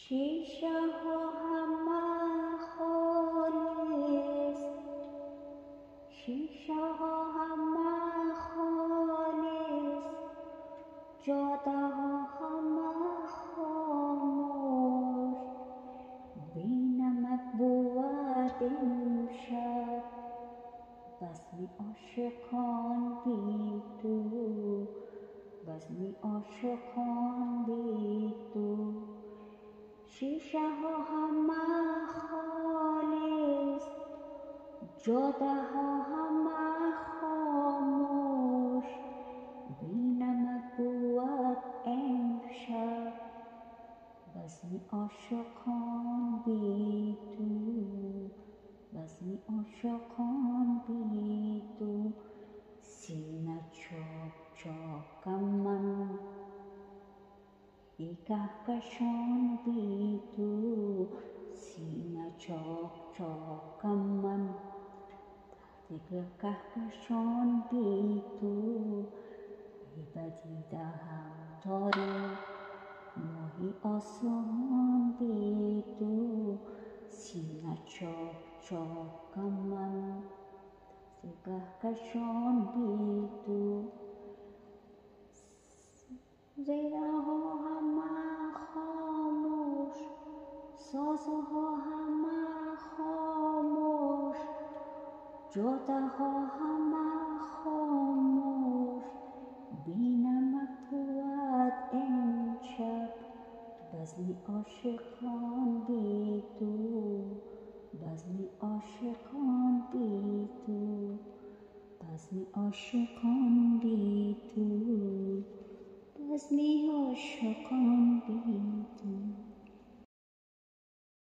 شیشه ها همه خالص، شیشه ها همه خالص، جاده ها همه خاموش. بینمت بود امشب بزم عاشقان بی تو، بزم عاشقان بی تو. شیشه ها همه خالص، جاده ها همه خاموش. بینمت بود امشب بزم عاشقان بی تو، بزم عاشقان بی تو. سینه چاک چاکم من ای کهکشان بی تو، سینه چاک چاکم من دیگر کهکشان بی تو. ای بدیده همتای ماهی آسمان بی تو، سینه چاک چاکم من دیگر کهکشان بی تو. زیره ها همه خاموش، سازه ها همه خاموش، جاده ها همه خاموش. بینمت بود امشب بزم عاشقان بی تو، بزم عاشقان بی تو، بزم عاشقان بی تو، بزم عاشقان بی